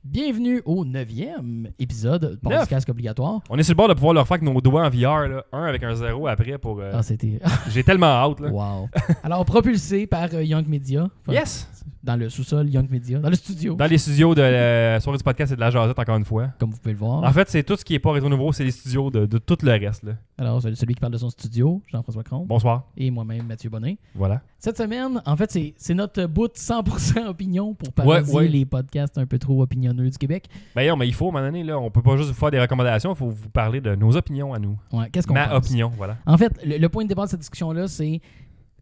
Bienvenue au 9e épisode de Podcast Obligatoire. On est sur le bord de pouvoir leur faire avec nos doigts en VR, là, un avec un 0 après pour... C'était... J'ai tellement hâte, là. Wow. Alors, propulsé par Young Media. Yes! Dans le sous-sol Young Media. Dans le studio. Dans les studios de la soirée du podcast et de la jasette, encore une fois. Comme vous pouvez le voir. En fait, c'est tout ce qui est pas Rétro Nouveau, c'est les studios de tout le reste, là. Alors, celui qui parle de son studio, Jean-François Cron. Bonsoir. Et moi-même, Mathieu Bonnet. Voilà. Cette semaine, en fait, c'est notre bout 100% opinion pour parodier les podcasts un peu trop opinionneux du Québec. Ben, mais il faut, à un moment donné, là, on peut pas juste vous faire des recommandations, il faut vous parler de nos opinions à nous. Ouais, qu'est-ce qu'on Ma pense? opinion, voilà. En fait, le point de départ de cette discussion-là, c'est...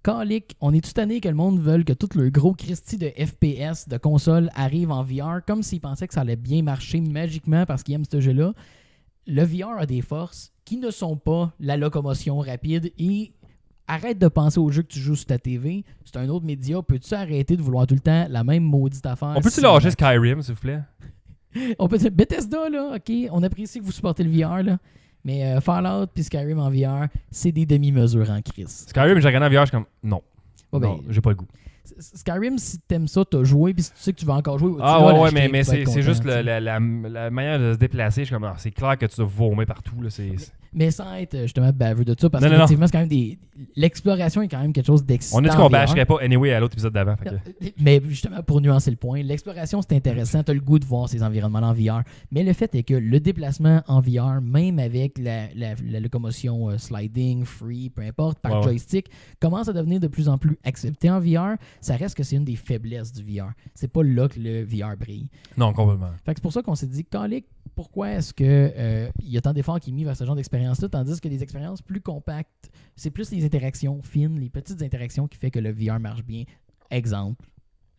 Calique, on est tout tanné que le monde veut que tout le gros Christy de FPS, de console, arrive en VR, comme s'ils pensaient que ça allait bien marcher magiquement parce qu'ils aiment ce jeu-là. Le VR a des forces qui ne sont pas la locomotion rapide et arrête de penser au jeu que tu joues sur ta TV. C'est un autre média. Peux-tu arrêter de vouloir tout le temps la même maudite affaire? On peut-tu lâcher Skyrim, s'il vous plaît? On peut dire Bethesda, là, ok, on apprécie que vous supportez le VR, là. Mais Fallout puis Skyrim en VR, c'est des demi-mesures en crise. Skyrim, j'ai regardé en VR, je suis comme, non. Oh, non, j'ai pas le goût. Skyrim, si t'aimes ça, t'as joué, puis si tu sais que tu vas encore jouer, mais c'est juste la manière de se déplacer. Je suis comme, c'est clair que tu dois vomir partout. Là, mais sans être justement baveux de ça, parce qu'effectivement, c'est quand même l'exploration est quand même quelque chose d'excitant. On a dit qu'on bâcherait pas anyway à l'autre épisode d'avant. Mais justement, pour nuancer le point, l'exploration, c'est intéressant. T'as le goût de voir ces environnements en VR. Mais le fait est que le déplacement en VR, même avec la locomotion sliding, free, peu importe, par joystick, commence à devenir de plus en plus accepté en VR. Ça reste que c'est une des faiblesses du VR. C'est pas là que le VR brille. Non, complètement. Fait que c'est pour ça qu'on s'est dit, calique, pourquoi est-ce que il y a tant d'efforts qui sont mis vers ce genre d'expérience-là, tandis que les expériences plus compactes, c'est plus les interactions fines, les petites interactions qui fait que le VR marche bien. Exemple,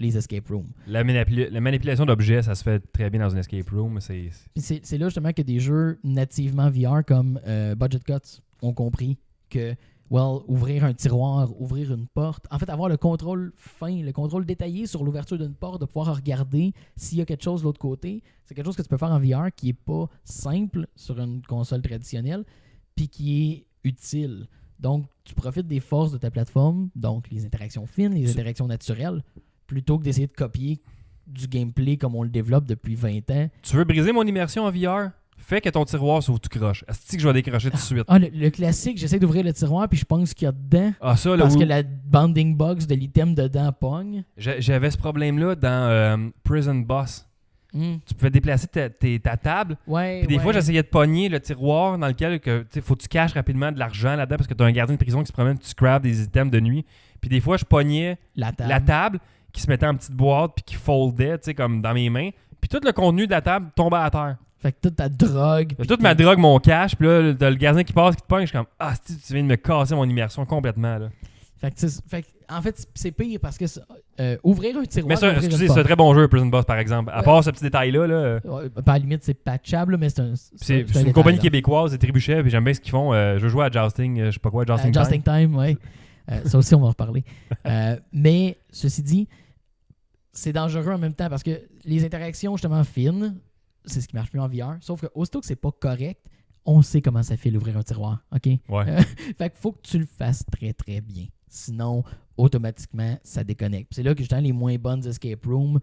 les escape rooms. La manipulation d'objets, ça se fait très bien dans une escape room. C'est là justement que des jeux nativement VR comme Budget Cuts ont compris que ouvrir un tiroir, ouvrir une porte. En fait, avoir le contrôle fin, le contrôle détaillé sur l'ouverture d'une porte, de pouvoir regarder s'il y a quelque chose de l'autre côté. C'est quelque chose que tu peux faire en VR qui n'est pas simple sur une console traditionnelle, puis qui est utile. Donc, tu profites des forces de ta plateforme, donc les interactions fines, les interactions naturelles, plutôt que d'essayer de copier du gameplay comme on le développe depuis 20 ans. Tu veux briser mon immersion en VR? Fais que ton tiroir s'ouvre tout croche. Est-ce que je vais décrocher tout de suite? Le classique, j'essaie d'ouvrir le tiroir puis je pense qu'il y a dedans. Parce que la bounding box de l'item dedans pogne. J'avais ce problème-là dans Prison Boss. Tu pouvais déplacer ta table. Puis des fois, j'essayais de pogner le tiroir dans lequel faut que tu caches rapidement de l'argent là-dedans parce que tu as un gardien de prison qui se promène, tu scrapes des items de nuit. Puis des fois, je pognais la table qui se mettait en petite boîte puis qui foldait comme dans mes mains. Puis tout le contenu de la table tombait à terre. Fait que toute ta drogue. Toute ma drogue, mon cash, puis là, t'as le gardien qui passe, qui te pogne, je suis comme, tu viens de me casser mon immersion complètement, là. En fait, c'est pire parce que ouvrir un tiroir. Mais excusez, c'est un très bon jeu, Prison Boss, par exemple. À part ce petit détail-là. À la limite, c'est patchable, mais c'est une compagnie québécoise, c'est Trébuchet, puis j'aime bien ce qu'ils font. Je veux jouer à Jousting, je sais pas quoi, Jousting Time. Jousting Time, oui. Ça aussi, on va en reparler. Mais, ceci dit, c'est dangereux en même temps parce que les interactions, justement, fines, c'est ce qui marche mieux en VR. Sauf que aussitôt que c'est pas correct, on sait comment ça fait l'ouvrir un tiroir. OK? Ouais. Fait qu'il faut que tu le fasses très, très bien. Sinon, automatiquement, ça déconnecte. C'est là que justement les moins bonnes escape rooms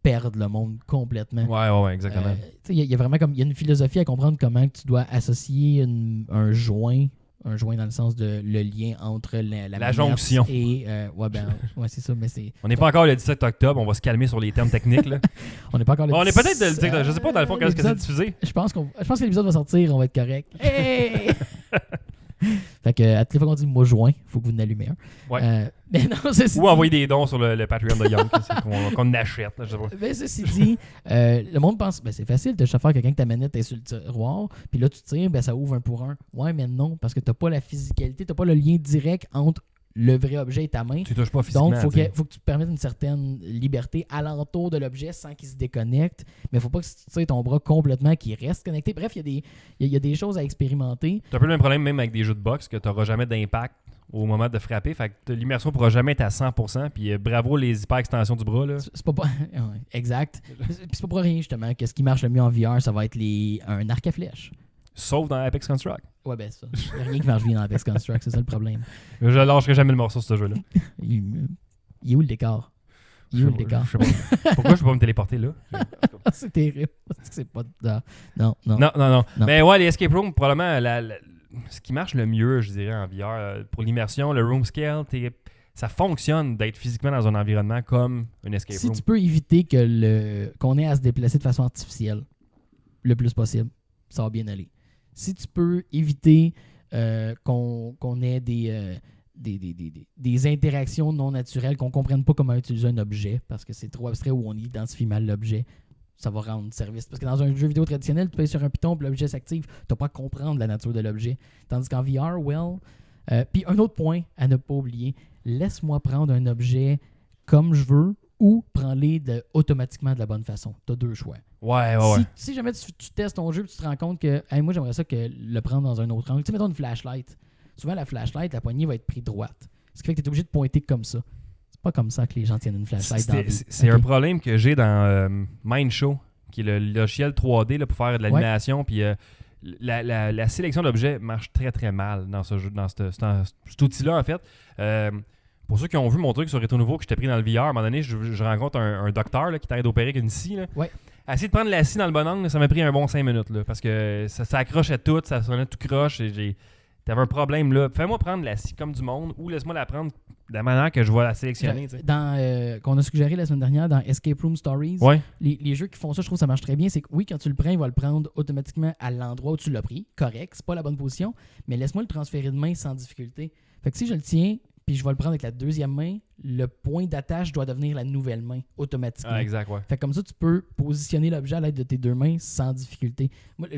perdent le monde complètement. Ouais, exactement. Il y a vraiment il y a une philosophie à comprendre comment tu dois associer un joint dans le sens de le lien entre la jonction. Et c'est ça, mais c'est... On n'est pas encore le 17 octobre, on va se calmer sur les termes techniques. Là. On n'est pas encore le 17... On est peut-être le dire, je sais pas dans le fond qu'est-ce que c'est diffusé. Je pense que l'épisode va sortir, on va être correct. Hey! Fait que à toutes les fois qu'on dit mois juin, il faut que vous en allumez un. Ouais. Mais non, ou envoyer des dons sur le Patreon de Young qu'on achète. Là, je sais pas. Mais ceci dit, le monde pense c'est facile de faire quelqu'un que ta manette est sur le tiroir, puis là tu tires, ça ouvre un pour un. Ouais, mais non, parce que t'as pas la physicalité, t'as pas le lien direct entre le vrai objet et ta main. Tu touches pas physiquement. Donc, faut que tu te permettes une certaine liberté alentour de l'objet sans qu'il se déconnecte. Mais il faut pas que tu tires ton bras complètement qu'il reste connecté. Bref, il y a des choses à expérimenter. Tu as un peu le même problème même avec des jeux de boxe que tu n'auras jamais d'impact au moment de frapper. Fait que l'immersion ne pourra jamais être à 100%. Puis bravo les hyper-extensions du bras. Là. C'est pas... exact. Puis c'est pas pour rien justement que ce qui marche le mieux en VR, ça va être un arc à flèche. Sauf dans Apex Construct. Ouais, ben ça. Il n'y a rien qui marche bien dans Apex Construct, c'est ça le problème. Je lâcherai jamais le morceau de ce jeu-là. Il est où le décor? Je sais pas. Pourquoi je peux pas me téléporter là? C'est terrible. C'est pas... Non. Mais ouais, les escape rooms, probablement, ce qui marche le mieux, je dirais, en VR, pour l'immersion, le room scale, ça fonctionne d'être physiquement dans un environnement comme un escape room. Si tu peux éviter qu'on ait à se déplacer de façon artificielle le plus possible, ça va bien aller. Si tu peux éviter qu'on ait des interactions non naturelles, qu'on ne comprenne pas comment utiliser un objet, parce que c'est trop abstrait ou on identifie mal l'objet, ça va rendre service. Parce que dans un jeu vidéo traditionnel, tu payes sur un piton et l'objet s'active, tu n'as pas à comprendre la nature de l'objet. Tandis qu'en VR, puis un autre point à ne pas oublier, laisse-moi prendre un objet comme je veux ou prends-les automatiquement de la bonne façon. Tu as deux choix. Ouais. Si jamais tu testes ton jeu et tu te rends compte que moi j'aimerais ça que le prendre dans un autre angle. Tu sais, mettons une flashlight. Souvent la flashlight, la poignée va être prise droite. Ce qui fait que tu es obligé de pointer comme ça. C'est pas comme ça que les gens tiennent une flashlight. C'est un problème que j'ai dans Mindshow, qui est le logiciel 3D là, pour faire de l'animation. Puis la sélection d'objets marche très très mal dans ce jeu, dans cet outil-là en fait. Pour ceux qui ont vu mon truc sur Rétro Nouveau que j'étais pris dans le VR, à un moment donné, je rencontre un docteur là, qui t'arrête d'opérer avec une scie. Là. Ouais. Essayer de prendre la scie dans le bon angle, ça m'a pris un bon 5 minutes. Là, parce que ça accrochait tout, ça sonnait tout croche. T'avais un problème là. Fais-moi prendre la scie comme du monde ou laisse-moi la prendre de la manière que je vais la sélectionner. Qu'on a suggéré la semaine dernière dans Escape Room Stories, les jeux qui font ça, je trouve que ça marche très bien. C'est que oui, quand tu le prends, il va le prendre automatiquement à l'endroit où tu l'as pris. Correct, c'est pas la bonne position, mais laisse-moi le transférer de main sans difficulté. Fait que si je le tiens, puis je vais le prendre avec la deuxième main, le point d'attache doit devenir la nouvelle main automatiquement. Ah, exact, ouais. Fait que comme ça, tu peux positionner l'objet à l'aide de tes deux mains sans difficulté. Moi,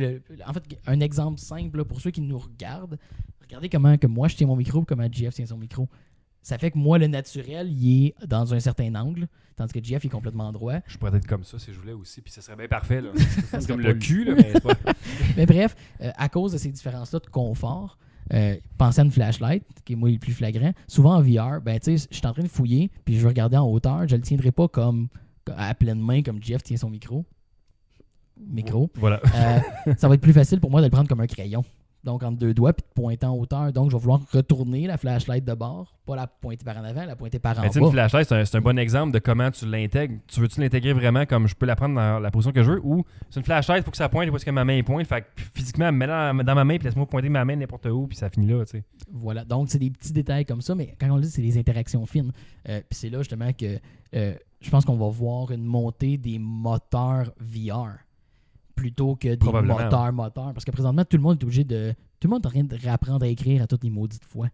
en fait, un exemple simple là, pour ceux qui nous regardent, regardez comment que moi je tiens mon micro et comment JF tient son micro. Ça fait que moi, le naturel, il est dans un certain angle, tandis que JF est complètement droit. Je pourrais être comme ça si je voulais aussi, puis ça serait bien parfait. Là. C'est comme le cul, là, mais c'est pas... Mais bref, à cause de ces différences-là de confort, pensez à une flashlight, qui est moi le plus flagrant. Souvent en VR, je suis en train de fouiller, puis je vais regarder en hauteur, je le tiendrai pas comme à pleine main comme Jeff tient son micro. Voilà. Ça va être plus facile pour moi de le prendre comme un crayon. Donc entre deux doigts, puis de pointer en hauteur. Donc je vais vouloir retourner la flashlight de bord, pas la pointer par en avant, la pointer par en bas. Une flashlight, c'est un bon exemple de comment tu l'intègres. Tu veux-tu l'intégrer vraiment comme je peux la prendre dans la position que je veux, ou c'est une flashlight, il faut que ça pointe parce que ma main pointe. Fait que physiquement, mets-la dans ma main, puis laisse-moi pointer ma main n'importe où, puis ça finit là. Tu sais. Voilà, donc c'est des petits détails comme ça, mais quand on le dit, c'est des interactions fines. Puis c'est là justement que je pense qu'on va voir une montée des moteurs VR. Plutôt que des moteurs. Parce que présentement, tout le monde est obligé de... Tout le monde est en train de réapprendre à écrire à toutes les maudites fois.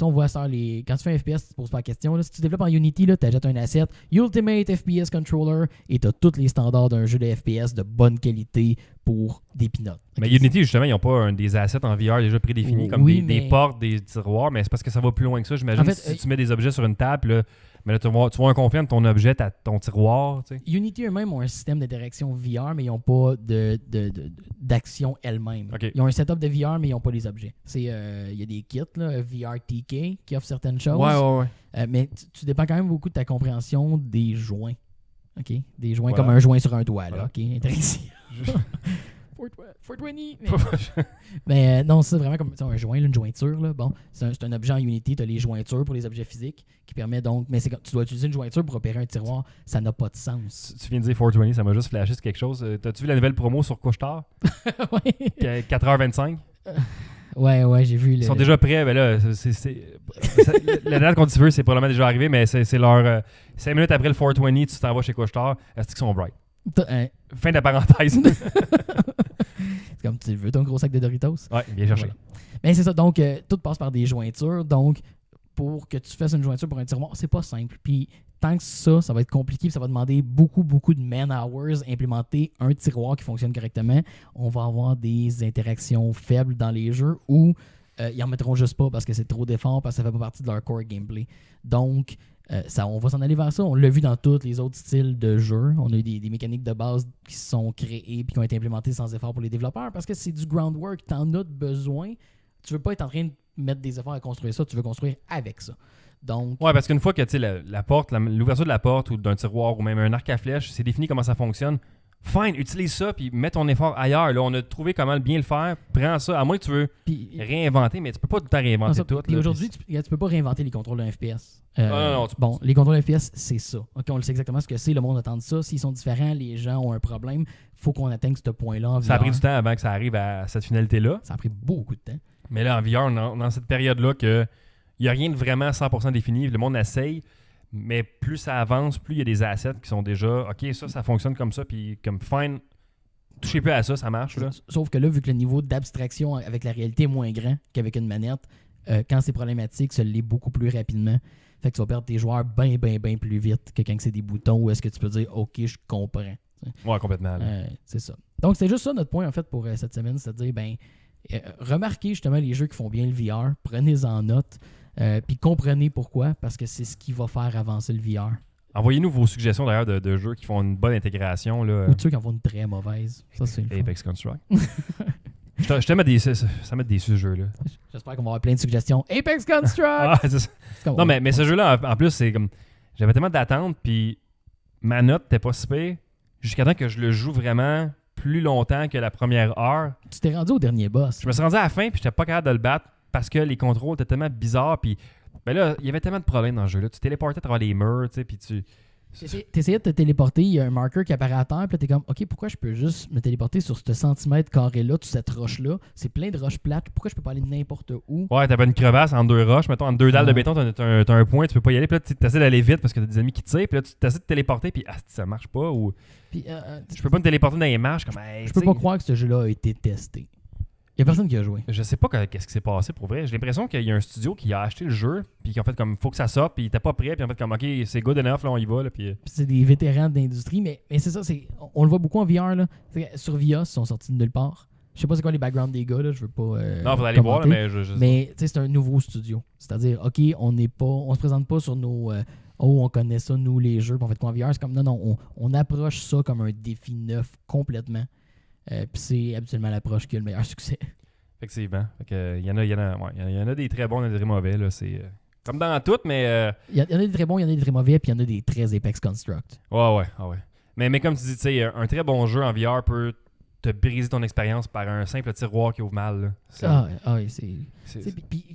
On voit ça, quand tu fais un FPS, tu ne te poses pas la question. Là, si tu développes en Unity, tu achètes un asset, Ultimate FPS Controller, et tu as tous les standards d'un jeu de FPS de bonne qualité pour des pinottes. Mais Unity, justement, ils n'ont pas des assets en VR déjà prédéfinis, comme des portes, des tiroirs, mais c'est parce que ça va plus loin que ça. J'imagine en fait, si tu mets des objets sur une table, là, mais là, tu vois un conflit entre ton objet, ton tiroir. Tu sais. Unity eux-mêmes ont un système d'interaction VR, mais ils n'ont pas d'action elle-même. Okay. Ils ont un setup de VR, mais ils n'ont pas les objets. Il y a des kits, là, VRTK, qui offrent certaines choses. Ouais. Mais tu dépends quand même beaucoup de ta compréhension des joints. OK? Des joints comme un joint sur un doigt. Là, OK? Intéressant. 420. Mais non, c'est vraiment comme un joint, une jointure. Là. Bon, c'est un objet en Unity. Tu as les jointures pour les objets physiques qui permet donc. Mais c'est quand tu dois utiliser une jointure pour opérer un tiroir, ça n'a pas de sens. Tu viens de dire 420, ça m'a juste flashé sur quelque chose. T'as-tu vu la nouvelle promo sur Couche-Tard? Oui. 4h25? Ouais, j'ai vu. Ils sont déjà prêts. Ben là, la date qu'on dit veut, c'est probablement déjà arrivé, mais c'est leur 5 minutes après le 420, tu t'en vas chez Couche-Tard. Est-ce qu'ils sont bright? Fin de la parenthèse. C'est comme tu veux ton gros sac de Doritos. Ouais, bien cherché. Voilà. Mais c'est ça, donc tout passe par des jointures. Donc, pour que tu fasses une jointure pour un tiroir, c'est pas simple. Puis, tant que ça va être compliqué, ça va demander beaucoup de man-hours implémenter un tiroir qui fonctionne correctement. On va avoir des interactions faibles dans les jeux où ils en mettront juste pas parce que c'est trop d'efforts, parce que ça fait pas partie de leur core gameplay. Donc, on va s'en aller vers ça. On l'a vu dans tous les autres styles de jeux. On a eu des mécaniques de base qui sont créées et qui ont été implémentées sans effort pour les développeurs parce que c'est du groundwork. Tu en as besoin. Tu veux pas être en train de mettre des efforts à construire ça. Tu veux construire avec ça. Donc, ouais, parce qu'une fois que la porte, l'ouverture de la porte ou d'un tiroir ou même un arc à flèche, c'est défini comment ça fonctionne. fine, utilise ça, puis mets ton effort ailleurs. Là, on a trouvé comment bien le faire. Prends ça. À moins que tu veux réinventer, mais tu peux pas tout le temps réinventer tout. Puis aujourd'hui, tu peux pas réinventer les contrôles de FPS. Non, bon, les contrôles de FPS, c'est ça. OK, on le sait exactement ce que c'est. Le monde attend ça. S'ils sont différents, les gens ont un problème. Faut qu'on atteigne ce point-là en VR. Ça a pris du temps avant que ça arrive à cette finalité-là. Ça a pris beaucoup de temps. Mais là, en VR, dans cette période-là, il n'y a rien de vraiment 100% défini. Le monde essaye. Mais plus ça avance, plus il y a des assets qui sont déjà OK, ça fonctionne comme ça, puis comme fine, touchez plus à ça, ça marche. Là. Sauf que là, vu que le niveau d'abstraction avec la réalité est moins grand qu'avec une manette, quand c'est problématique, ça l'est beaucoup plus rapidement. Fait que tu vas perdre tes joueurs bien plus vite que quand c'est des boutons où est-ce que tu peux dire OK, je comprends. Ouais, complètement. C'est ça. Donc, c'est juste ça notre point en fait pour cette semaine, c'est-à-dire, remarquez justement les jeux qui font bien le VR, prenez-en note. Puis comprenez pourquoi, parce que c'est ce qui va faire avancer le VR. Envoyez-nous vos suggestions d'ailleurs de jeux qui font une bonne intégration. Là. Ou de ceux qui en font une très mauvaise. Ça, c'est Apex Construct. je te mets ça met des jeux-là. J'espère qu'on va avoir plein de suggestions. Apex Construct! C'est ça. Non, mais ce jeu-là, en plus, c'est comme. J'avais tellement d'attentes, puis ma note n'était pas si pire, jusqu'à temps que je le joue vraiment plus longtemps que la première heure. Tu t'es rendu au dernier boss. Je me suis rendu à la fin, puis j'étais pas capable de le battre. Parce que les contrôles étaient tellement bizarres, puis ben là, il y avait tellement de problèmes dans le jeu. Là. Tu téléportais à travers les murs, tu sais, puis tu... T'essayais de te téléporter, il y a un marqueur qui apparaît à terre, puis là, t'es comme, OK, pourquoi je peux juste me téléporter sur ce centimètre carré-là, sur cette roche-là? C'est plein de roches plates, pourquoi je peux pas aller n'importe où? Ouais, t'avais une crevasse entre deux roches, mettons, entre deux dalles de béton, t'as un point, tu peux pas y aller, puis là, tu essaies d'aller vite parce que t'as des ennemis qui te tirent, puis là, tu essaies de te téléporter, puis ça marche pas, ou... Puis, je peux pas me téléporter dans les marches, comme... Hey, je peux pas croire que ce jeu-là a été testé. Il n'y a personne qui a joué. Je sais pas qu'est-ce qui s'est passé pour vrai. J'ai l'impression qu'il y a un studio qui a acheté le jeu, puis qui a fait comme, faut que ça sorte, puis il était pas prêt, puis en fait comme, OK, c'est good enough, là, on y va. Là, puis c'est des vétérans de l'industrie, mais c'est ça, on le voit beaucoup en VR. Là. Sur VIA, ils sont sortis de nulle part. Je sais pas c'est quoi les backgrounds des gars, là, je veux pas. Non, faudrait aller voir, là, mais c'est un nouveau studio. C'est-à-dire, OK, on se présente pas sur nos. On connaît ça, nous, les jeux, puis on fait quoi en VR. C'est comme, non, on approche ça comme un défi neuf complètement. Puis c'est absolument l'approche qui a le meilleur succès. Effectivement. Il y en a des très bons, il y en a des très mauvais. Là, c'est comme dans tout, mais... Il y en a des très bons, il y en a des très mauvais, puis il y en a des très Apex Construct. Ouais. Mais comme tu dis, tu sais, un très bon jeu en VR peut te briser ton expérience par un simple tiroir qui ouvre mal. Oui,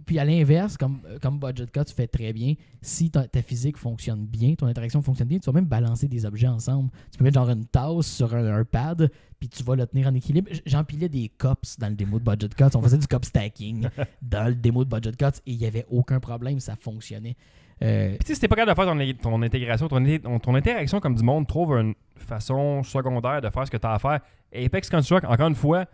puis à l'inverse, comme Budget Cut, tu fais très bien. Si ta physique fonctionne bien, ton interaction fonctionne bien, tu vas même balancer des objets ensemble. Tu peux mettre genre une tasse sur un pad, puis tu vas le tenir en équilibre. J'empilais des cups dans le démo de Budget Cuts. On faisait du cup stacking dans le démo de Budget Cuts et il n'y avait aucun problème, ça fonctionnait. Puis tu sais, si t'es pas capable de faire ton intégration, ton interaction comme du monde, trouve une façon secondaire de faire ce que tu as à faire. Apex Construct, encore une fois,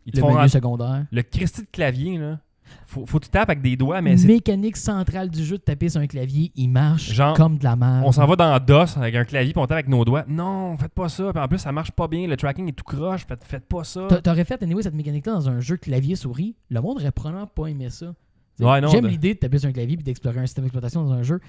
ils te font menu secondaire. Le Christy de clavier, là. Faut que tu tapes avec des doigts, mais mécanique centrale du jeu de taper sur un clavier, il marche genre, comme de la merde. On s'en va dans DOS avec un clavier puis on tape avec nos doigts. Non, faites pas ça. Puis en plus, ça marche pas bien. Le tracking est tout croche. Faites pas ça. T'aurais fait anyway cette mécanique-là dans un jeu clavier-souris. Le monde aurait probablement pas aimé ça. Ouais, non, j'aime l'idée de taper sur un clavier puis d'explorer un système d'exploitation dans un jeu.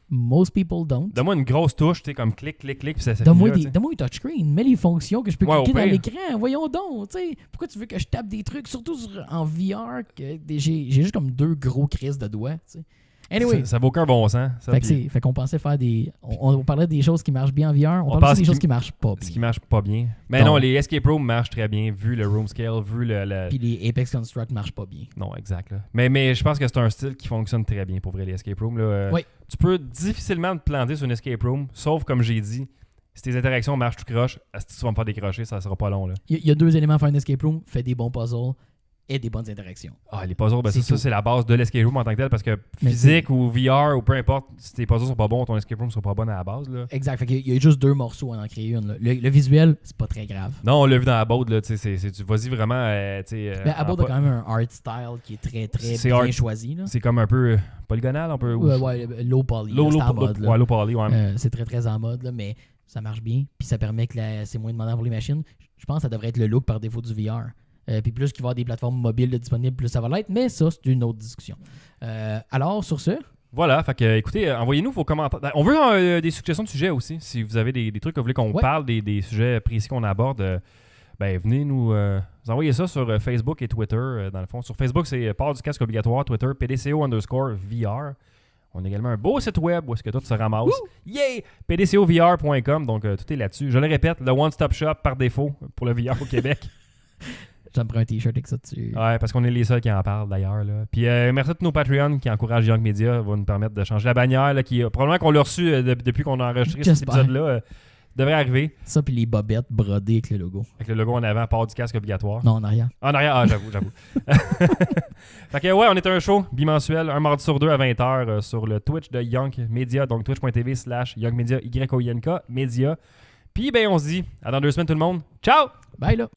Most people don't. Donne-moi une grosse touche, tu sais, comme clic, puis ça donne-moi un touchscreen, mets les fonctions que je peux cliquer dans pire. l'écran. Voyons donc, tu sais. Pourquoi tu veux que je tape des trucs, surtout en VR, que j'ai juste comme 2 gros crises de doigts, tu sais. Anyway. Ça vaut aucun bon sens. Fait qu'on pensait faire des... On parlait des choses qui marchent bien en VR, on parlait des choses qui marchent pas bien. Ce qui marche pas bien. Mais non, les Escape Room marchent très bien, vu le room scale, vu le... Puis les Apex Construct marchent pas bien. Non, exact. Là. Mais je pense que c'est un style qui fonctionne très bien pour vrai, les Escape Room. Là. Oui. Tu peux difficilement te planter sur une Escape Room, sauf comme j'ai dit, si tes interactions marchent tout croche, si tu vas me faire décrocher, ça sera pas long. Il y a 2 éléments à faire un Escape Room, fais des bons puzzles et des bonnes interactions. Les puzzles, ça c'est la base de l'escape room en tant que tel, parce que physique ou VR ou peu importe, si tes puzzles sont pas bons, ton escape room sera pas bon à la base. Là. Exact. Fait qu'il y a juste 2 morceaux à en créer une. Là. Le visuel, c'est pas très grave. Non, on l'a vu dans Abode, là, tu vas-y vraiment. Abode a quand même un art style qui est très très bien choisi. Là. C'est comme un peu polygonal, un peu. Ouais, low poly. Low poly, ouais. C'est très très en mode, là, mais ça marche bien. Puis ça permet que c'est moins demandant pour les machines. Je pense que ça devrait être le look par défaut du VR. Puis plus qu'il va y avoir des plateformes mobiles disponibles, plus ça va l'être. Mais ça, c'est une autre discussion. Alors, sur ce... Voilà, fait que écoutez, envoyez-nous vos commentaires. On veut des suggestions de sujets aussi. Si vous avez des trucs que vous voulez qu'on parle, des sujets précis qu'on aborde, venez nous envoyer ça sur Facebook et Twitter. Dans le fond, sur Facebook, c'est port du casque obligatoire. Twitter, PDCO_VR. On a également un beau site web où est-ce que tout se ramasse. Yay! PDCOVR.com, donc tout est là-dessus. Je le répète, le one-stop shop par défaut pour le VR au Québec. J'en prends un t-shirt avec ça dessus. Ouais, parce qu'on est les seuls qui en parlent d'ailleurs. Là. Puis merci à tous nos Patreons qui encouragent Young Media, va nous permettre de changer la bannière. Là, probablement qu'on l'a reçu depuis qu'on a enregistré cet épisode-là. Devrait arriver. Ça, puis les bobettes brodées avec le logo. Avec le logo en avant, part du casque obligatoire. Non, en arrière. En arrière, j'avoue. Fait que ouais, on est un show bimensuel, un mardi sur 2 à 20h sur le Twitch de Young Media, donc twitch.tv/YoungMedia, YONK Media. Puis ben on se dit, à dans 2 semaines tout le monde. Ciao! Bye là!